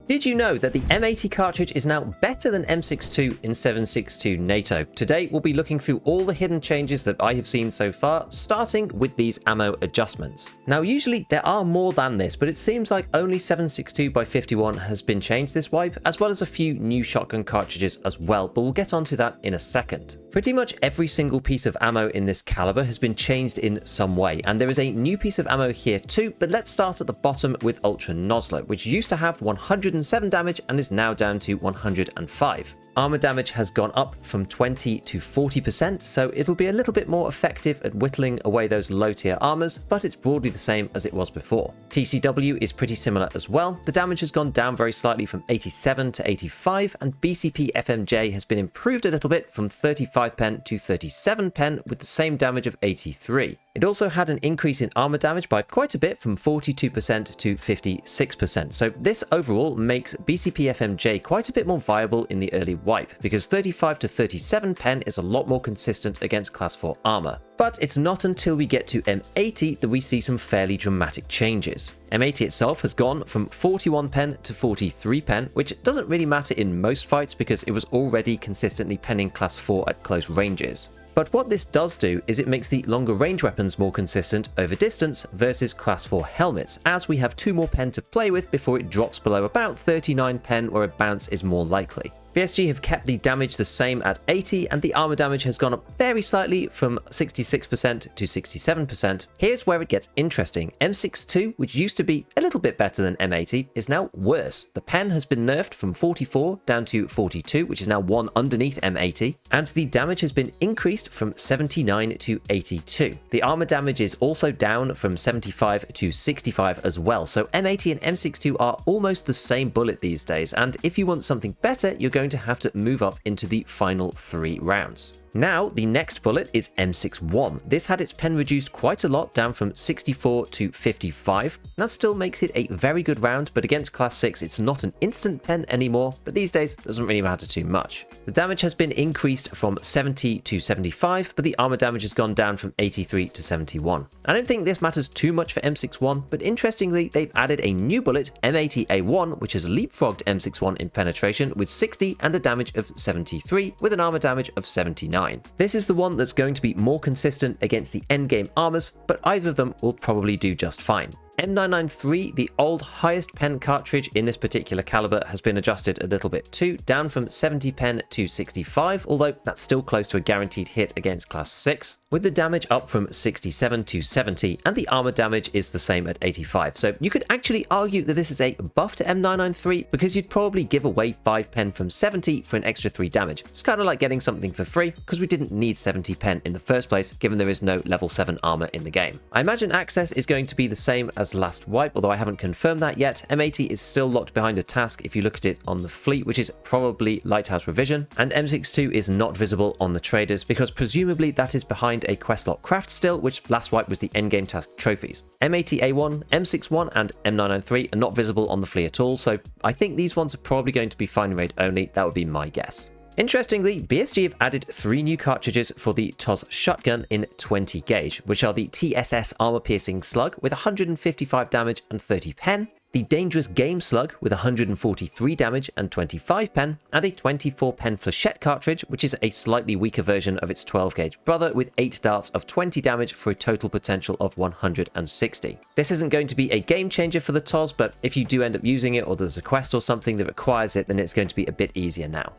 Did you know that the M80 cartridge is now better than M62 in 7.62 NATO? Today we'll be looking through all the hidden changes that I have seen so far, starting with these ammo adjustments. Now usually there are more than this, but it seems like only 7.62 by 51 has been changed this wipe, as well as a few new shotgun cartridges as well, but we'll get onto that in a second. Pretty much every single piece of ammo in this caliber has been changed in some way, and there is a new piece of ammo here too, but let's start at the bottom with Ultra Nozzler, which used to have 107 damage and is now down to 105. Armor damage has gone up from 20 to 40%, so it'll be a little bit more effective at whittling away those low tier armors, but it's broadly the same as it was before. TCW is pretty similar as well. The damage has gone down very slightly from 87 to 85, and BCP FMJ has been improved a little bit from 35 pen to 37 pen with the same damage of 83. It also had an increase in armor damage by quite a bit from 42% to 56%, so this overall makes BCP FMJ quite a bit more viable in the early wipe, because 35 to 37 pen is a lot more consistent against class 4 armor. But it's not until we get to M80 that we see some fairly dramatic changes. M80 itself has gone from 41 pen to 43 pen, which doesn't really matter in most fights because it was already consistently penning class 4 at close ranges. But what this does do is it makes the longer range weapons more consistent over distance versus class 4 helmets, as we have 2 more pen to play with before it drops below about 39 pen where a bounce is more likely. BSG have kept the damage the same at 80, and the armor damage has gone up very slightly from 66% to 67%. Here's where it gets interesting. M62, which used to be a little bit better than M80, is now worse. The pen has been nerfed from 44 down to 42, which is now 1 underneath M80, and the damage has been increased from 79 to 82. The armor damage is also down from 75 to 65 as well, so M80 and M62 are almost the same bullet these days, and if you want something better, you're going to have to move up into the final 3 rounds. Now, the next bullet is M61. This had its pen reduced quite a lot, down from 64 to 55. That still makes it a very good round, but against class 6 it's not an instant pen anymore, but these days it doesn't really matter too much. The damage has been increased from 70 to 75, but the armor damage has gone down from 83 to 71. I don't think this matters too much for M61, but interestingly they've added a new bullet, M80A1, which has leapfrogged M61 in penetration with 60 and a damage of 73 with an armor damage of 79. This is the one that's going to be more consistent against the endgame armors, but either of them will probably do just fine. M993, the old highest pen cartridge in this particular caliber, has been adjusted a little bit too, down from 70 pen to 65, although that's still close to a guaranteed hit against class 6, with the damage up from 67 to 70, and the armor damage is the same at 85. So you could actually argue that this is a buff to M993 because you'd probably give away 5 pen from 70 for an extra 3 damage. It's kind of like getting something for free because we didn't need 70 pen in the first place, given there is no level 7 armor in the game. I imagine access is going to be the same as last wipe, although I haven't confirmed that yet. M80 is still locked behind a task if you look at it on the fleet, which is probably Lighthouse Revision, and M62 is not visible on the traders because presumably that is behind a questlog craft still, which last wipe was the endgame task trophies. M80A1, M61 and M993 are not visible on the fleet at all, so I think these ones are probably going to be find raid only. That would be my guess. Interestingly, BSG have added 3 new cartridges for the TOS shotgun in 20 gauge, which are the TSS armor piercing slug with 155 damage and 30 pen, the Dangerous Game Slug with 143 damage and 25 pen, and a 24 pen flechette cartridge, which is a slightly weaker version of its 12 gauge brother with 8 darts of 20 damage for a total potential of 160. This isn't going to be a game changer for the TOS, but if you do end up using it or there's a quest or something that requires it, then it's going to be a bit easier now.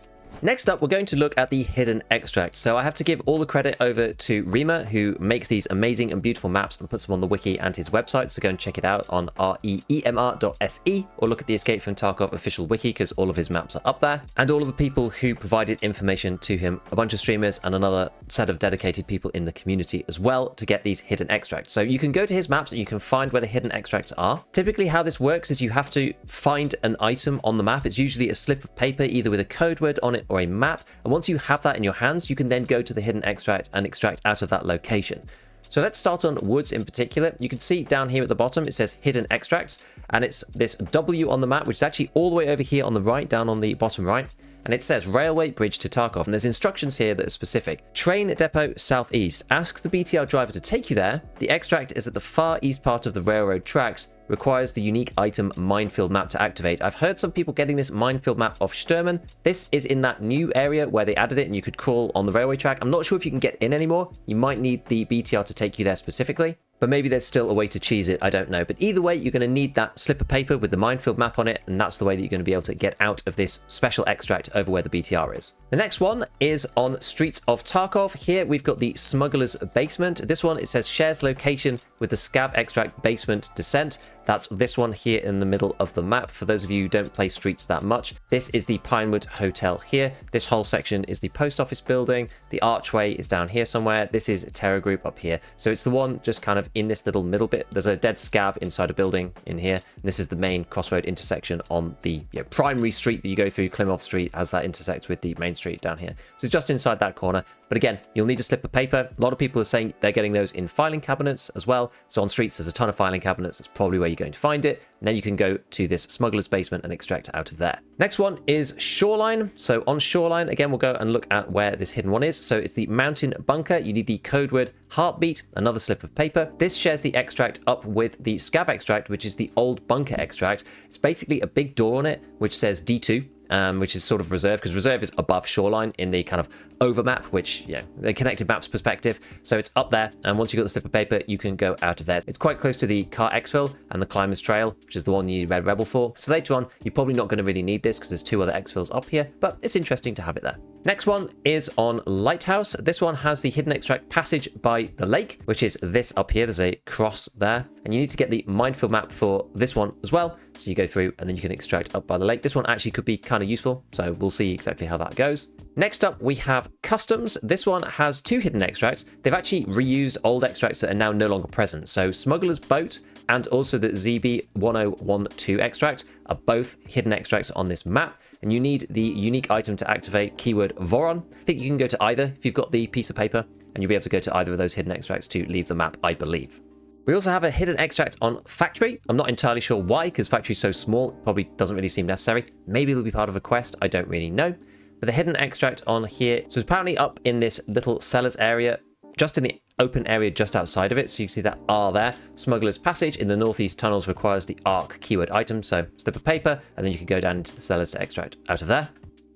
Next up, we're going to look at the hidden extract. So I have to give all the credit over to Rima, who makes these amazing and beautiful maps and puts them on the wiki and his website. So go and check it out on reemr.se or look at the Escape from Tarkov official wiki because all of his maps are up there. And all of the people who provided information to him, a bunch of streamers and another set of dedicated people in the community as well to get these hidden extracts. So you can go to his maps and you can find where the hidden extracts are. Typically how this works is you have to find an item on the map. It's usually a slip of paper, either with a code word on it or a map, and once you have that in your hands, you can then go to the hidden extract and extract out of that location. So let's start on woods in particular. You can see down here at the bottom it says hidden extracts, and it's this W on the map, which is actually all the way over here on the right, down on the bottom right, and it says railway bridge to Tarkov, and there's instructions here that are specific. Train depot southeast. Ask the BTR driver to take you there. The extract is at the far east part of the railroad tracks. requires the unique item minefield map to activate. I've heard some people getting this minefield map off Sturman. This is in that new area where they added it and you could crawl on the railway track. I'm not sure if you can get in anymore. You might need the BTR to take you there specifically. But maybe there's still a way to cheese it, I don't know. But either way, you're going to need that slip of paper with the minefield map on it, and that's the way that you're going to be able to get out of this special extract over where the BTR is. The next one is on Streets of Tarkov. Here we've got the Smuggler's Basement. This one, it says shares location with the Scav Extract Basement Descent. That's this one here in the middle of the map. For those of you who don't play Streets that much, this is the Pinewood Hotel here. This whole section is the post office building. The archway is down here somewhere. This is Terror Group up here. So it's the one just kind of in this little middle bit. There's a dead scav inside a building in here. And this is the main crossroad intersection on the primary street that you go through, Klimov Street, as that intersects with the main street down here. So it's just inside that corner. But again, you'll need a slip of paper. A lot of people are saying they're getting those in filing cabinets as well. So on Streets, there's a ton of filing cabinets. That's probably where you're going to find it. And then you can go to this Smuggler's Basement and extract it out of there. Next one is Shoreline. So on Shoreline, again, we'll go and look at where this hidden one is. So it's the Mountain Bunker. You need the code word Heartbeat, another slip of paper. This shares the extract up with the Scav extract, which is the old bunker extract. It's basically a big door on it, which says D2. Which is sort of reserve, because reserve is above Shoreline in the kind of over map, which, the connected maps perspective. So it's up there, and once you've got the slip of paper, you can go out of there. It's quite close to the car Exfil and the Climber's Trail, which is the one you need Red Rebel for. So later on, you're probably not going to really need this because there's 2 other Exfils up here, but it's interesting to have it there. Next one is on Lighthouse. This one has the hidden extract Passage by the Lake, which is this up here. There's a cross there, and you need to get the minefield map for this one as well. So you go through and then you can extract up by the lake. This one actually could be kind of useful, so we'll see exactly how that goes. Next up, we have Customs. This one has 2 hidden extracts. They've actually reused old extracts that are now no longer present. So Smuggler's Boat and also the ZB1012 extract are both hidden extracts on this map. And you need the unique item to activate, keyword Voron. I think you can go to either if you've got the piece of paper, and you'll be able to go to either of those hidden extracts to leave the map, I believe. We also have a hidden extract on Factory. I'm not entirely sure why, because Factory is so small, it probably doesn't really seem necessary. Maybe it'll be part of a quest, I don't really know. But the hidden extract on here, so it's apparently up in this little cellars area, just in the open area just outside of it. So you can see that R there. Smuggler's Passage in the northeast tunnels requires the ARC keyword item. So slip of paper, and then you can go down into the cellars to extract out of there.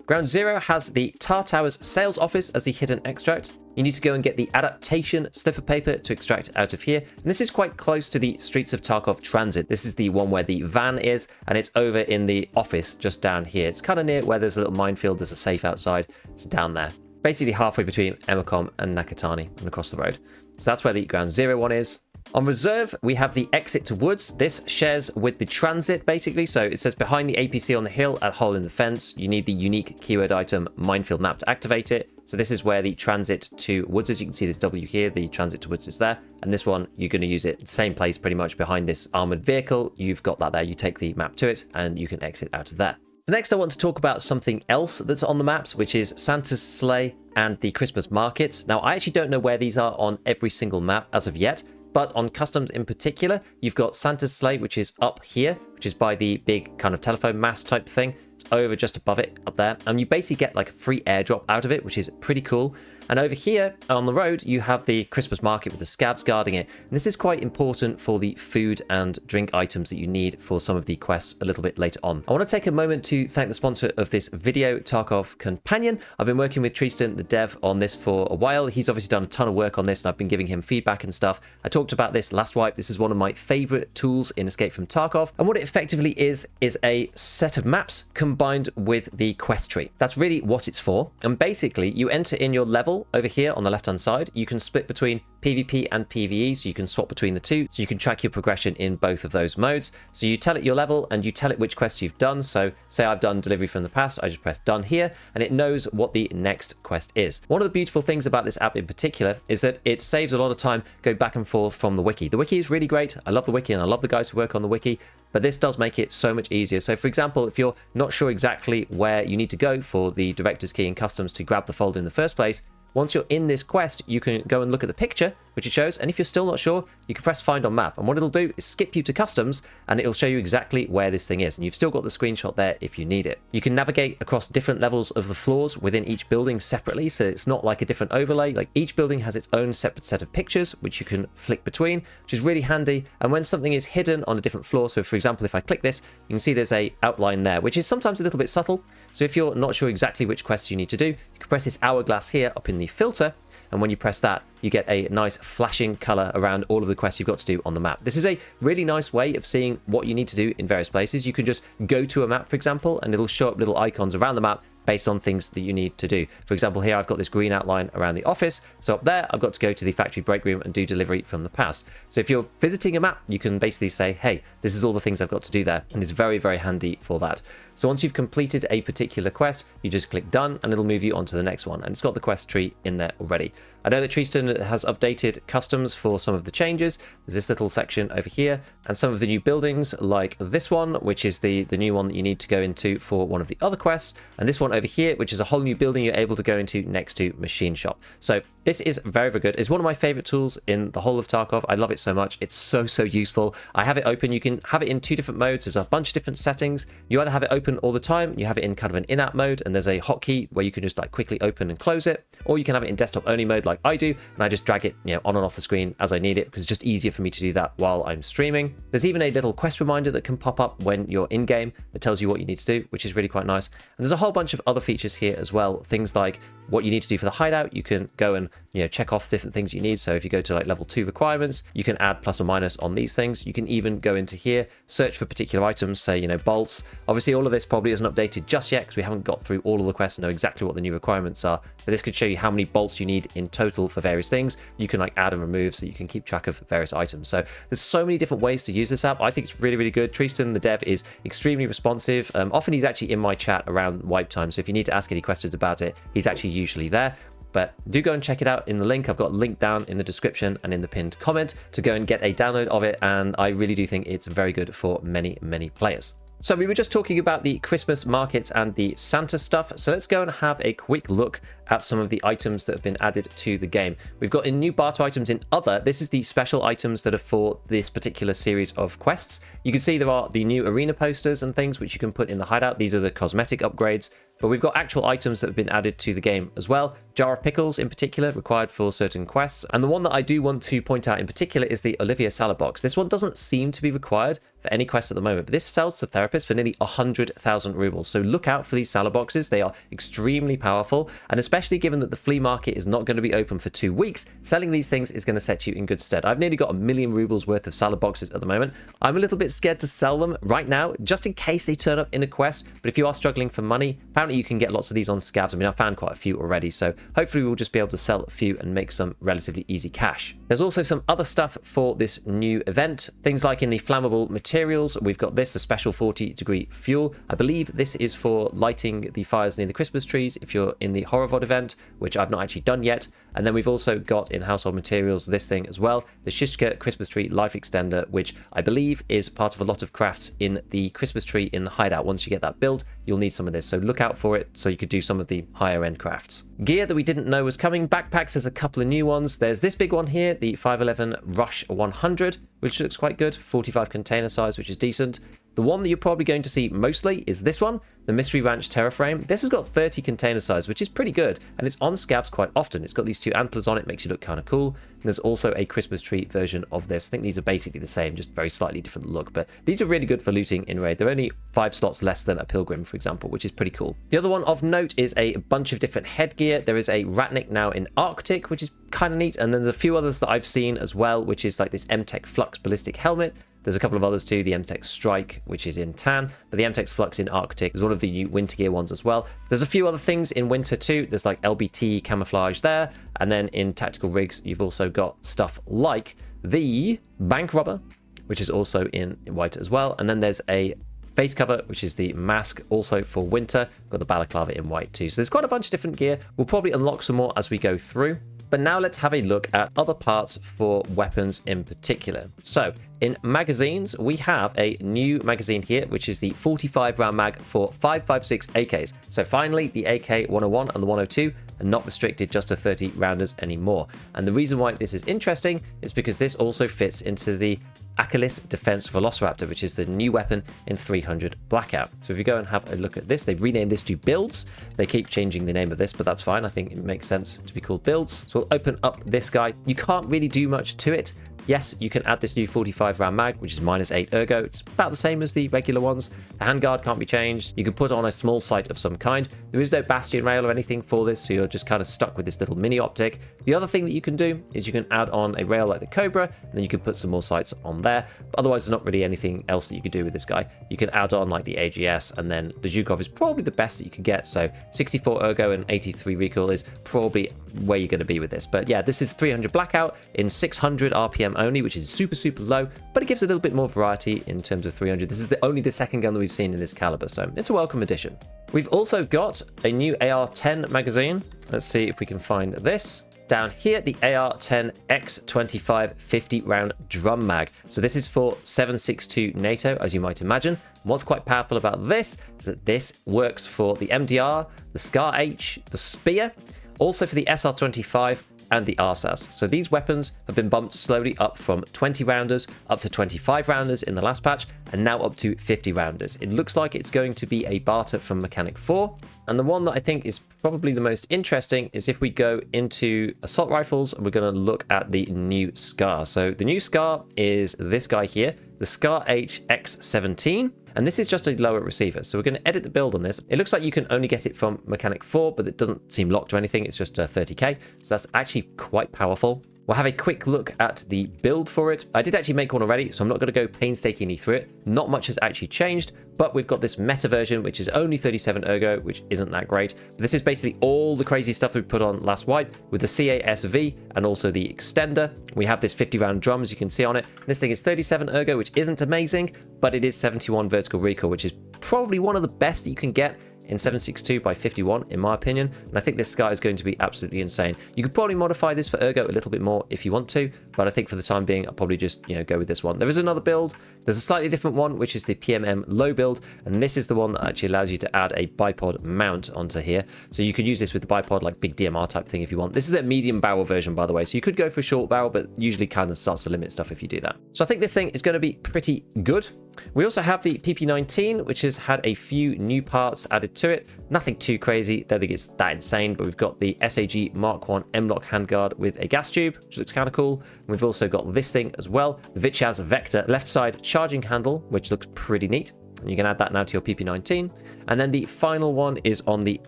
Ground Zero has the Tar Towers sales office as the hidden extract. You need to go and get the adaptation slip of paper to extract out of here. And this is quite close to the Streets of Tarkov transit. This is the one where the van is, and it's over in the office just down here. It's kind of near where there's a little minefield. There's a safe outside. It's down there. Basically halfway between Emacom and Nakatani and across the road. So that's where the Ground Zero one is. On Reserve, we have the Exit to Woods. This shares with the transit, basically. So it says behind the APC on the hill at Hole in the Fence, you need the unique keyword item Minefield Map to activate it. So this is where the transit to Woods is. You can see this W here, the transit to Woods is there. And this one, you're going to use it same place pretty much behind this armored vehicle. You've got that there. You take the map to it and you can exit out of there. So next I want to talk about something else that's on the maps, which is Santa's Sleigh and the Christmas markets. Now, I actually don't know where these are on every single map as of yet, but on Customs in particular, you've got Santa's Sleigh, which is up here, which is by the big kind of telephone mast type thing. It's over just above it up there, and you basically get like a free airdrop out of it, which is pretty cool. And over here on the road, you have the Christmas market with the scavs guarding it. And this is quite important for the food and drink items that you need for some of the quests a little bit later on. I want to take a moment to thank the sponsor of this video, Tarkov Companion. I've been working with Tristan, the dev, on this for a while. He's obviously done a ton of work on this, and I've been giving him feedback and stuff. I talked about this last wipe. This is one of my favorite tools in Escape from Tarkov. And what it effectively is a set of maps combined with the quest tree. That's really what it's for. And basically, you enter in your level over here on the left hand side. You can split between PvP and PvE, so you can swap between the two, so you can track your progression in both of those modes. So you tell it your level and you tell it which quests you've done. So say I've done delivery from the past, I just press done here and it knows what the next quest is. One of the beautiful things about this app in particular is that it saves a lot of time going back and forth from the wiki. The wiki is really great. I love the wiki and I love the guys who work on the wiki, but this does make it so much easier. So for example, if you're not sure exactly where you need to go for the director's key in Customs to grab the folder in the first place, once you're in this quest, you can go and look at the picture which it shows. And if you're still not sure, you can press find on map. And what it'll do is skip you to customs, and it'll show you exactly where this thing is. And you've still got the screenshot there if you need it. You can navigate across different levels of the floors within each building separately. So it's not like a different overlay. Like each building has its own separate set of pictures, which you can flick between, which is really handy. And when something is hidden on a different floor, so for example, if I click this, you can see there's a outline there, which is sometimes a little bit subtle. So if you're not sure exactly which quests you need to do, you can press this hourglass here up in the filter, and when you press that, you get a nice flashing color around all of the quests you've got to do on the map. This is a really nice way of seeing what you need to do in various places. You can just go to a map, for example, and it'll show up little icons around the map based on things that you need to do. For example, here I've got this green outline around the office. So up there, I've got to go to the factory break room and do delivery from the past. So if you're visiting a map, you can basically say, hey, this is all the things I've got to do there. And it's very, very handy for that. So once you've completed a particular quest, you just click done and it'll move you on to the next one. And it's got the quest tree in there already. I know that Treeston has updated customs for some of the changes. There's this little section over here and some of the new buildings like this one, which is the new one that you need to go into for one of the other quests. And this one over here, which is a whole new building you're able to go into next to Machine Shop. So this is very, very good. It's one of my favorite tools in the whole of Tarkov. I love it so much. It's so, so useful. I have it open. You can have it in 2 different modes. There's a bunch of different settings. You either have it open all the time, you have it in kind of an in-app mode, and there's a hotkey where you can just like quickly open and close it, or you can have it in desktop only mode like I do, and I just drag it, on and off the screen as I need it, because it's just easier for me to do that while I'm streaming. There's even a little quest reminder that can pop up when you're in game that tells you what you need to do, which is really quite nice. And there's a whole bunch of other features here as well. Things like what you need to do for the hideout. You can go and check off different things you need. So if you go to like level 2 requirements, you can add plus or minus on these things. You can even go into here, search for particular items, say bolts. Obviously all of this probably isn't updated just yet because we haven't got through all of the quests and know exactly what the new requirements are, but this could show you how many bolts you need in total for various things. You can like add and remove, so you can keep track of various items. So there's so many different ways to use this app. I think it's really, really good. Treeston, the dev, is extremely responsive. Often he's actually in my chat around wipe time, so if you need to ask any questions about it, he's actually usually there. But do go and check it out in the link. I've got a link down in the description and in the pinned comment to go and get a download of it, and I really do think it's very good for many, many players. So we were just talking about the Christmas markets and the Santa stuff, so let's go and have a quick look at some of the items that have been added to the game. We've got in new barter items in other. This is the special items that are for this particular series of quests. You can see there are the new arena posters and things which you can put in the hideout. These are the cosmetic upgrades. But we've got actual items that have been added to the game as well. Jar of pickles in particular, required for certain quests. And the one that I do want to point out in particular is the Olivia salad box. This one doesn't seem to be required for any quest at the moment, but this sells to therapists for nearly 100,000 rubles. So look out for these salad boxes. They are extremely powerful, and especially given that the flea market is not going to be open for 2 weeks, selling these things is going to set you in good stead. I've nearly got 1 million rubles worth of salad boxes at the moment. I'm a little bit scared to sell them right now, just in case they turn up in a quest. But if you are struggling for money, apparently you can get lots of these on Scavs. I mean, I've found quite a few already, so hopefully we'll just be able to sell a few and make some relatively easy cash. There's also some other stuff for this new event. Things like in the flammable materials, we've got this, a special 40-degree fuel. I believe this is for lighting the fires near the Christmas trees if you're in the Horror VOD event, which I've not actually done yet. And then we've also got in household materials this thing as well, the Shishka Christmas tree life extender, which I believe is part of a lot of crafts in the Christmas tree in the hideout. Once you get that build, you'll need some of this, so look out for it so you could do some of the higher end crafts. Gear that we didn't know was coming. Backpacks, there's a couple of new ones. There's this big one here, the 511 Rush 100, which looks quite good, 45 container size, which is decent. The one that you're probably going to see mostly is this one, the Mystery Ranch Terraframe. This has got 30 container size, which is pretty good, and it's on Scavs quite often. It's got these 2 antlers on it, makes you look kind of cool. And there's also a Christmas tree version of this. I think these are basically the same, just very slightly different look, but these are really good for looting in raid. They're only 5 slots less than a Pilgrim, for example, which is pretty cool. The other one of note is a bunch of different headgear. There is a Ratnik now in Arctic, which is kind of neat, and then there's a few others that I've seen as well, which is like this MTech Flux ballistic helmet. There's a couple of others too, the MTech Strike, which is in Tan, but the MTech Flux in Arctic is one of the new winter gear ones as well. There's a few other things in winter too. There's like LBT camouflage there, and then in tactical rigs, you've also got stuff like the bank robber, which is also in white as well. And then there's a face cover, which is the mask, also for winter. Got the balaclava in white too. So there's quite a bunch of different gear. We'll probably unlock some more as we go through. But now let's have a look at other parts for weapons in particular. So in magazines, we have a new magazine here, which is the 45 round mag for 5.56 AKs. So finally, the AK 101 and the 102 and not restricted just to 30 rounders anymore. And the reason why this is interesting is because this also fits into the Achilles Defense Velociraptor, which is the new weapon in 300 Blackout. So if you go and have a look at this, they've renamed this to Builds. They keep changing the name of this, but that's fine. I think it makes sense to be called Builds. So we'll open up this guy. You can't really do much to it. Yes, you can add this new 45 round mag, which is -8 ergo. It's about the same as the regular ones. The handguard can't be changed. You can put on a small sight of some kind. There is no bastion rail or anything for this, so you're just kind of stuck with this little mini optic. The other thing that you can do is you can add on a rail like the Cobra, and then you can put some more sights on there. But otherwise, there's not really anything else that you could do with this guy. You can add on like the AGS, and then the Zhukov is probably the best that you can get. So 64 ergo and 83 recoil is probably where you're going to be with this. But yeah, this is 300 Blackout in 600 RPM only, which is super low, but it gives a little bit more variety in terms of 300. This is only the second gun that we've seen in this caliber, so it's a welcome addition. We've also got a new AR-10 magazine. Let's see if we can find this. Down here, the AR-10 X25 50 round drum mag. So this is for 7.62 NATO, as you might imagine. What's quite powerful about this is that this works for the MDR, the SCAR-H, the Spear, also for the SR25, and the RSAS. So these weapons have been bumped slowly up from 20 rounders up to 25 rounders in the last patch, and now up to 50 rounders. It looks like it's going to be a barter from Mechanic 4. And the one that I think is probably the most interesting is if we go into assault rifles and we're going to look at the new SCAR. So the new SCAR is this guy here, the SCAR-H X17. And this is just a lower receiver. So we're going to edit the build on this. It looks like you can only get it from Mechanic 4, but it doesn't seem locked or anything. It's just 30k. So that's actually quite powerful. We'll have a quick look at the build for it. I did actually make one already, so I'm not going to go painstakingly through it. Not much has actually changed, but we've got this meta version, which is only 37 ergo, which isn't that great. But this is basically all the crazy stuff that we put on last wipe with the CASV and also the extender. We have this 50 round drum, as you can see on it. This thing is 37 ergo, which isn't amazing, but it is 71 vertical recoil, which is probably one of the best that you can get in 7.62 by 51, in my opinion. And I think this SCAR is going to be absolutely insane. You could probably modify this for ergo a little bit more if you want to, but I think for the time being, I'll probably just, go with this one. There is another build. There's a slightly different one, which is the PMM low build, and this is the one that actually allows you to add a bipod mount onto here. So you could use this with the bipod, like big DMR type thing if you want. This is a medium barrel version, by the way, so you could go for a short barrel, but usually kind of starts to limit stuff if you do that. So I think this thing is going to be pretty good. We also have the PP19, which has had a few new parts added to it. Nothing too crazy, don't think it's that insane, but we've got the SAG Mark 1 M-Lock handguard with a gas tube, which looks kind of cool. And we've also got this thing as well, the Vichaz Vector left side charging handle, which looks pretty neat. And you can add that now to your PP19. And then the final one is on the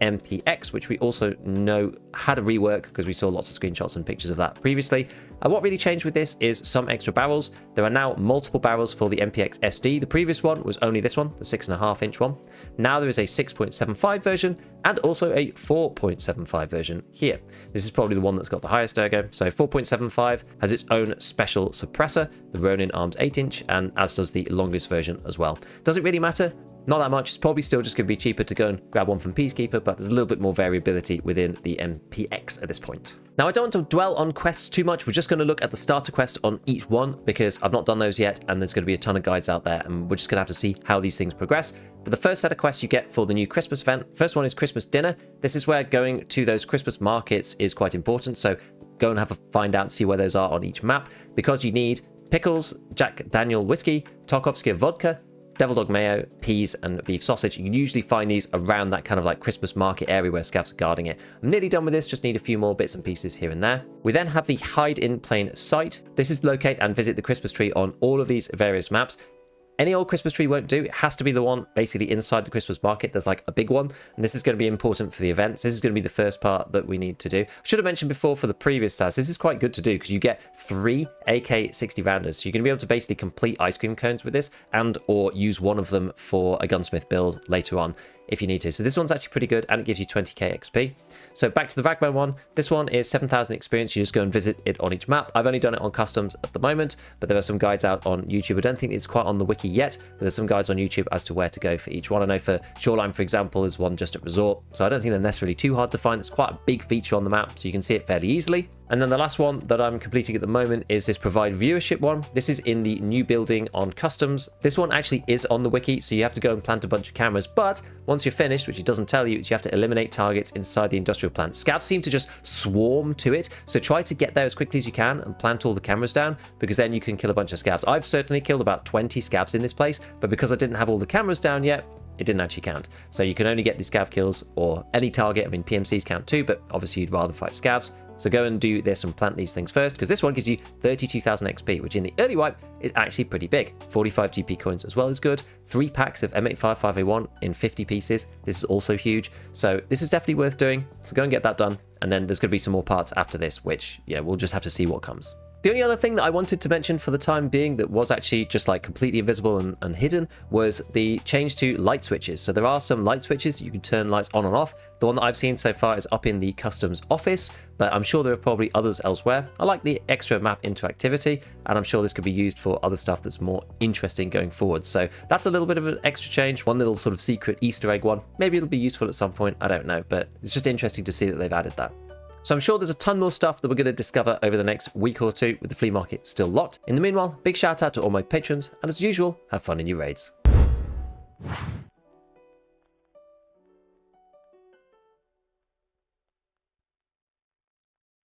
MPX, which we also know had a rework because we saw lots of screenshots and pictures of that previously. And what really changed with this is some extra barrels. There are now multiple barrels for the MPX SD. The previous one was only this one, the 6.5 inch one. Now there is a 6.75 version and also a 4.75 version here. This is probably the one that's got the highest ergo. So 4.75 has its own special suppressor, the Ronin Arms 8 inch, and as does the longest version as well. Does it really matter? Not that much. It's probably still just going to be cheaper to go and grab one from Peacekeeper, but there's a little bit more variability within the MPX at this point. Now, I don't want to dwell on quests too much. We're just going to look at the starter quest on each one because I've not done those yet, and there's going to be a ton of guides out there, and we're just going to have to see how these things progress. But the first set of quests you get for the new Christmas event, first one is Christmas dinner. This is where going to those Christmas markets is quite important, so go and have a find out and see where those are on each map, because you need pickles, Jack Daniel whiskey, Tarkovsky vodka, Devil Dog mayo, peas, and beef sausage. You can usually find these around that kind of like Christmas market area where scouts are guarding it. I'm nearly done with this, just need a few more bits and pieces here and there. We then have the hide in plain sight. This is locate and visit the Christmas tree on all of these various maps. Any old Christmas tree won't do. It has to be the one basically inside the Christmas market. There's like a big one, and this is going to be important for the event. So this is going to be the first part that we need to do. I should have mentioned before for the previous task, this is quite good to do because you get 3 AK-60 rounders. So you're going to be able to basically complete ice cream cones with this and or use one of them for a gunsmith build later on if you need to. So this one's actually pretty good, and it gives you 20k XP. So back to the Ragman one. This one is 7,000 experience. You just go and visit it on each map. I've only done it on customs at the moment, but there are some guides out on YouTube. I don't think it's quite on the wiki yet, but there's some guides on YouTube as to where to go for each one. I know for Shoreline, for example, is one just at Resort. So I don't think they're necessarily too hard to find. It's quite a big feature on the map, so you can see it fairly easily. And then the last one that I'm completing at the moment is this provide viewership one. This is in the new building on customs. This one actually is on the wiki, so you have to go and plant a bunch of cameras. But once you're finished, which it doesn't tell you, is you have to eliminate targets inside the industrial plant. Scavs seem to just swarm to it, so try to get there as quickly as you can and plant all the cameras down, because then you can kill a bunch of scavs. I've certainly killed about 20 scavs in this place, but because I didn't have all the cameras down yet, it didn't actually count. So you can only get the scav kills or any target. I mean, PMCs count too, but obviously you'd rather fight scavs. So go and do this and plant these things first, because this one gives you 32,000 XP, which in the early wipe is actually pretty big. 45 GP coins as well is good. 3 packs of M855A1 in 50 pieces. This is also huge. So this is definitely worth doing. So go and get that done. And then there's going to be some more parts after this, which, yeah, we'll just have to see what comes. The only other thing that I wanted to mention for the time being that was actually just like completely invisible and hidden was the change to light switches. So there are some light switches you can turn lights on and off. The one that I've seen so far is up in the customs office, but I'm sure there are probably others elsewhere. I like the extra map interactivity, and I'm sure this could be used for other stuff that's more interesting going forward. So that's a little bit of an extra change, one little sort of secret Easter egg one. Maybe it'll be useful at some point, I don't know, but it's just interesting to see that they've added that. So I'm sure there's a ton more stuff that we're going to discover over the next week or two with the flea market still locked. In the meanwhile, big shout out to all my patrons, and as usual, have fun in your raids.